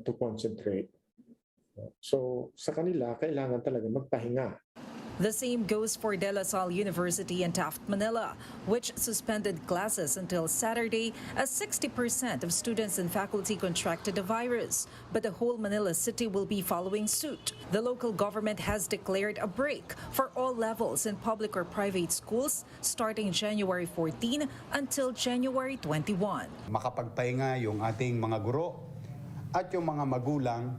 to concentrate. So sa kanila, kailangan talaga magpahinga. The same goes for De La Salle University in Taft, Manila, which suspended classes until Saturday as 60% of students and faculty contracted the virus. But the whole Manila city will be following suit. The local government has declared a break for all levels in public or private schools starting January 14 until January 21. Makapagpahinga yung ating mga guro at yung mga magulang.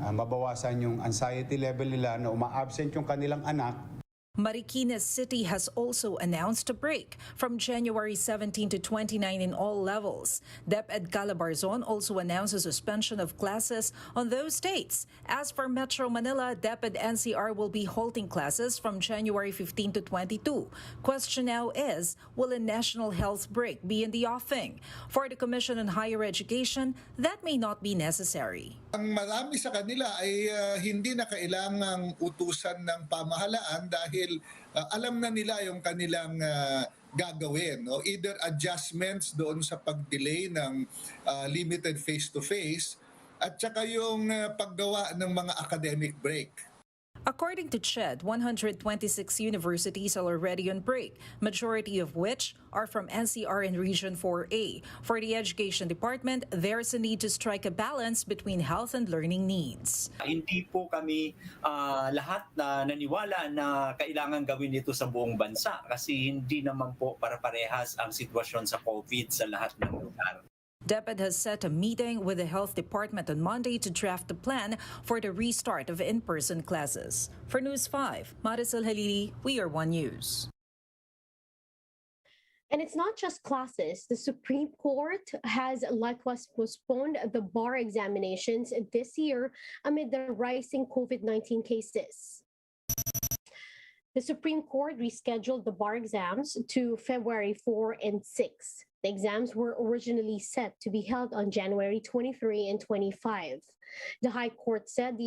Mabawasan yung anxiety level nila na uma-absent yung kanilang anak. Marikina City has also announced a break from January 17 to 29 in all levels. DepEd Calabarzon also announced a suspension of classes on those dates. As for Metro Manila, DepEd NCR will be halting classes from January 15 to 22. Question now is, will a national health break be in the offing? For the Commission on Higher Education, that may not be necessary. Ang marami sa kanila ay hindi na kailangang utusan ng pamahalaan dahil alam na nila yung kanilang gagawin. No? Either adjustments doon sa pag-delay ng limited face-to-face at saka yung paggawa ng mga academic break. According to CHED, 126 universities are already on break, majority of which are from NCR and Region 4A. For the Education Department, there's a need to strike a balance between health and learning needs. Hindi po kami lahat na naniwala na kailangan gawin ito sa buong bansa kasi hindi naman po para-parehas ang sitwasyon sa COVID sa lahat ng lugar. DepEd has set a meeting with the Health Department on Monday to draft a plan for the restart of in-person classes. For News 5, Marisol Halili, We Are One News. And it's not just classes. The Supreme Court has likewise postponed the bar examinations this year amid the rising COVID-19 cases. The Supreme Court rescheduled the bar exams to February 4 and 6. The exams were originally set to be held on January 23 and 25. The High Court said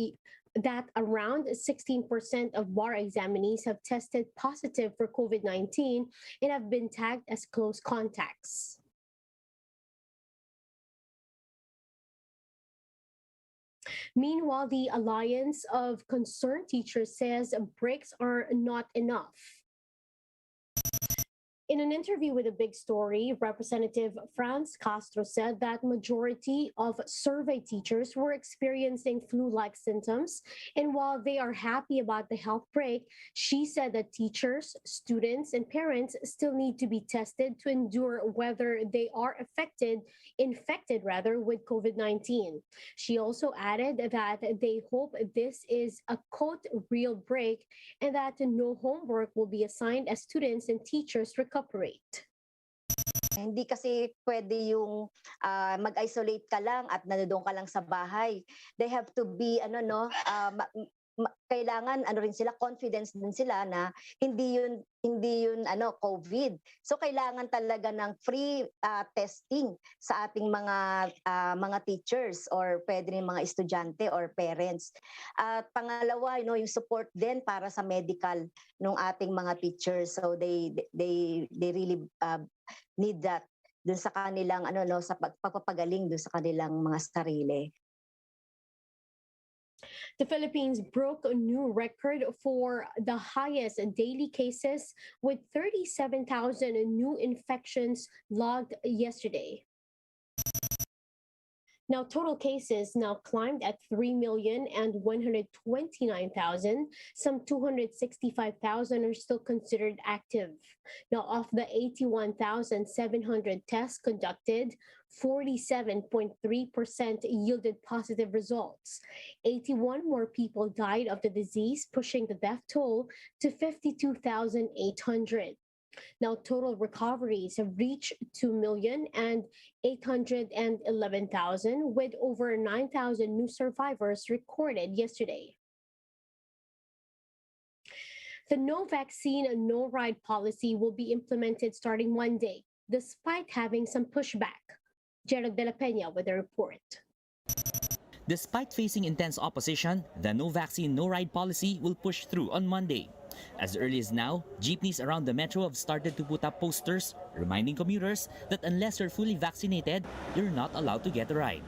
that around 16% of bar examinees have tested positive for COVID-19 and have been tagged as close contacts. Meanwhile, the Alliance of Concerned Teachers says breaks are not enough. In an interview with A Big Story, Representative Franz Castro said that majority of surveyed teachers were experiencing flu-like symptoms. And while they are happy about the health break, she said that teachers, students, and parents still need to be tested to endure whether they are infected with COVID-19. She also added that they hope this is a quote real break and that no homework will be assigned as students and teachers recover. Hindi kasi pwede yung mag-isolate ka lang at nandoon ka lang sa bahay. They have to be kailangan rin sila, confidence din sila na hindi yun COVID. So kailangan talaga ng free testing sa ating mga teachers or pwede rin mga estudyante or parents. At pangalawa, yung support din para sa medical ng ating mga teachers. So they really need that dun sa kanilang sa pagpapagaling dun sa kanilang mga sarili. The Philippines broke a new record for the highest daily cases with 37,000 new infections logged yesterday. Now, total cases now climbed at 3,129,000. Some 265,000 are still considered active. Now, of the 81,700 tests conducted, 47.3% yielded positive results. 81 more people died of the disease, pushing the death toll to 52,800. Now, total recoveries have reached 2,811,000, with over 9,000 new survivors recorded yesterday. The no vaccine, no ride policy will be implemented starting Monday, despite having some pushback. Gerald De La Peña with a report. Despite facing intense opposition, the no vaccine, no ride policy will push through on Monday. As early as now, jeepneys around the metro have started to put up posters reminding commuters that unless you're fully vaccinated, you're not allowed to get a ride.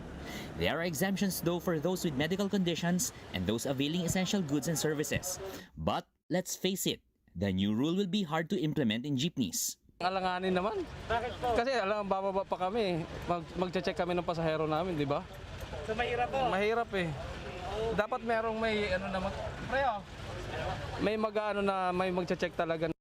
There are exemptions though for those with medical conditions and those availing essential goods and services. But let's face it, the new rule will be hard to implement in jeepneys. Alanganin naman. Kasi bababa pa kami. Mag-check kami ng pasahero namin, di ba? So mahirap po? Mahirap eh. Dapat may mag-check talaga.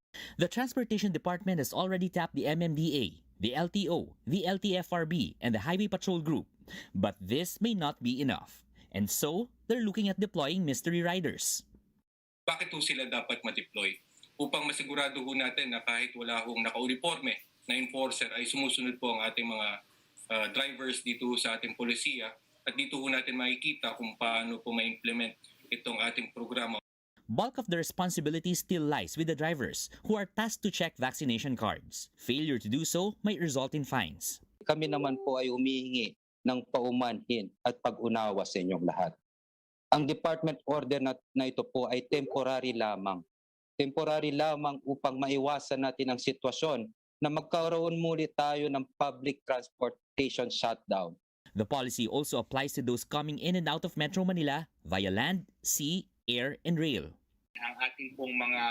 The Transportation Department has already tapped the MMDA, the LTO, the LTFRB, and the Highway Patrol Group. But this may not be enough. And so, they're looking at deploying mystery riders. Bakit po sila dapat ma-deploy? Upang masigurado ho natin na kahit wala hong naka-uniforme na enforcer ay sumusunod po ang ating mga drivers dito sa ating polisiya at dito ho natin makikita kung paano po ma-implement itong ating programa. Bulk of the responsibility still lies with the drivers who are tasked to check vaccination cards. Failure to do so may result in fines. Kami naman po ay humihingi ng paumanhin at pag-unawa sa inyong lahat. Ang department order na ito po ay temporary lamang. Temporary lamang upang maiwasan natin ang sitwasyon na magkaroon muli tayo ng public transportation shutdown. The policy also applies to those coming in and out of Metro Manila via land, sea, air, and rail. Ang ating pong mga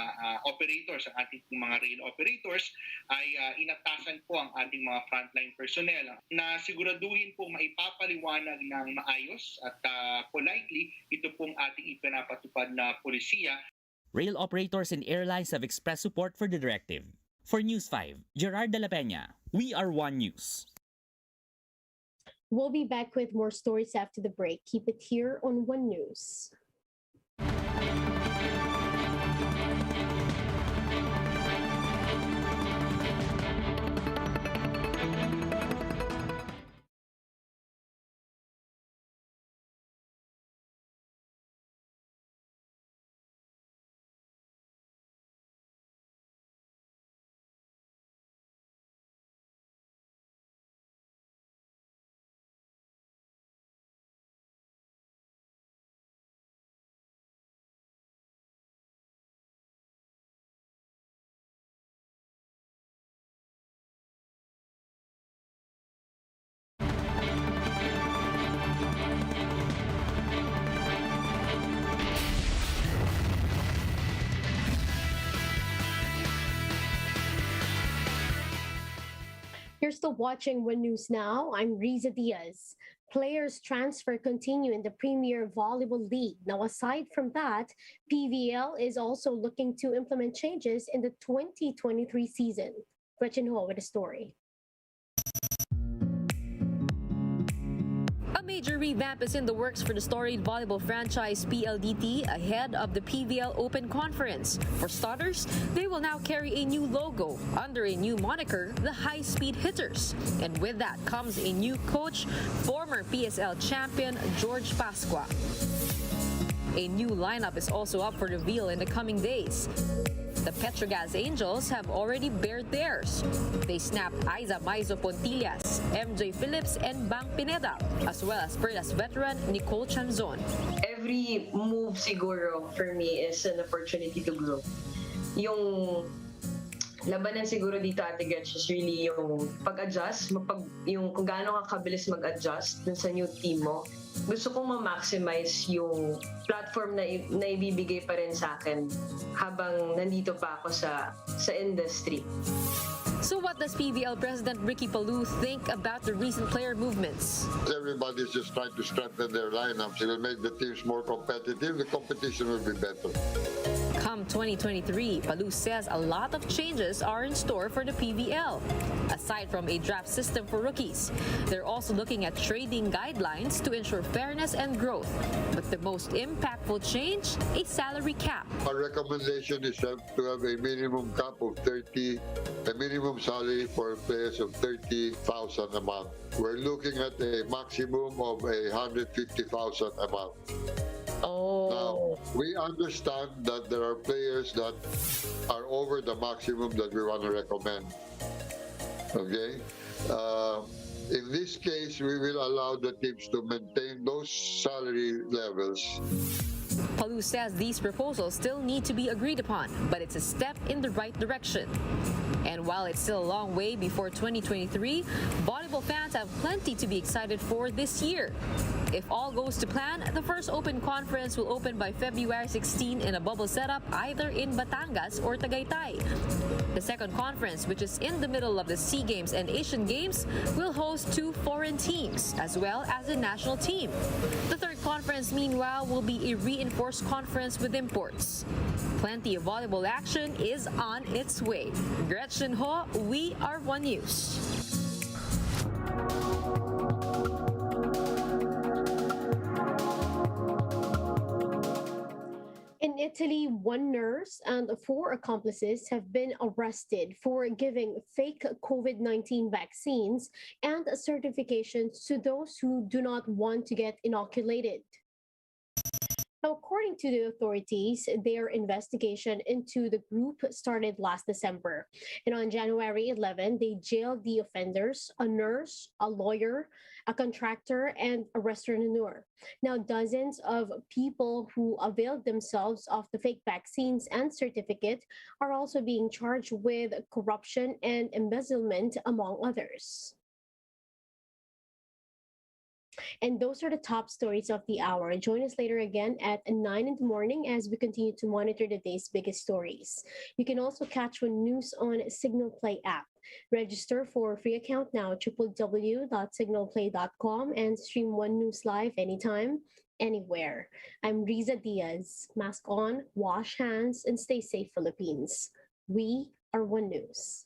operators, ang ating pong mga rail operators ay inatasan po ang ating mga frontline personnel na siguraduhin pong maipapaliwanag ng maayos at politely ito pong ating ipinapatupad na polisiya. Rail operators and airlines have expressed support for the directive. For News 5, Gerard de la Peña, we are One News. We'll be back with more stories after the break. Keep it here on One News. You're still watching One News Now. I'm Riza Diaz. Players transfer continue in the Premier Volleyball League. Now, aside from that, PVL is also looking to implement changes in the 2023 season. Gretchen Ho with a story. A major revamp is in the works for the storied volleyball franchise PLDT ahead of the PVL Open Conference. For starters, they will now carry a new logo under a new moniker, the High Speed Hitters. And with that comes a new coach, former PSL champion George Pascua. A new lineup is also up for reveal in the coming days. The Petrogas Angels have already bared theirs. They snapped Aiza Maizo Pontillas, MJ Phillips, and Bang Pineda, as well as Perlas veteran Nicole Chanzon. Every move siguro for me is an opportunity to grow. Yung labanan siguro dito, Ate Gretch, is really yung pag-adjust, yung kung gaano ka kabilis mag-adjust dun sa new team mo. Gusto kong ma-maximize yung platform na ibibigay pa rin sa akin habang nandito pa ako sa industry. So what does PVL President Ricky Palou think about the recent player movements? Everybody's just trying to strengthen their lineups. It will make the teams more competitive. The competition will be better. Come 2023, Palou says a lot of changes are in store for the PVL. Aside from a draft system for rookies, they're also looking at trading guidelines to ensure fairness and growth. But the most impactful change, a salary cap. Our recommendation is to have a minimum cap of 30, a minimum salary for players of 30,000 a month. We're looking at a maximum of 150,000 a month. Oh. Now, we understand that there are players that are over the maximum that we want to recommend. Okay? In this case, we will allow the teams to maintain those salary levels. Palou says these proposals still need to be agreed upon, but it's a step in the right direction. And while it's still a long way before 2023, volleyball fans have plenty to be excited for this year. If all goes to plan, the first open conference will open by February 16 in a bubble setup either in Batangas or Tagaytay. The second conference, which is in the middle of the SEA Games and Asian Games, will host 2 foreign teams as well as a national team. The third conference, meanwhile, will be a reinforced conference with imports. Plenty of volleyball action is on its way. Gretchen Ho, We Are One News. In Italy, 1 nurse and 4 accomplices have been arrested for giving fake COVID-19 vaccines and certifications to those who do not want to get inoculated. Now, according to the authorities, their investigation into the group started last December. And on January 11, they jailed the offenders, a nurse, a lawyer, a contractor, and a restaurateur. Now, dozens of people who availed themselves of the fake vaccines and certificate are also being charged with corruption and embezzlement, among others. And those are the top stories of the hour. Join us later again at 9 in the morning as we continue to monitor the day's biggest stories. You can also catch One News on Signal Play app. Register for a free account now, www.signalplay.com, and stream One News live anytime, anywhere. I'm Riza Diaz. Mask on, wash hands, and stay safe, Philippines. We are One News.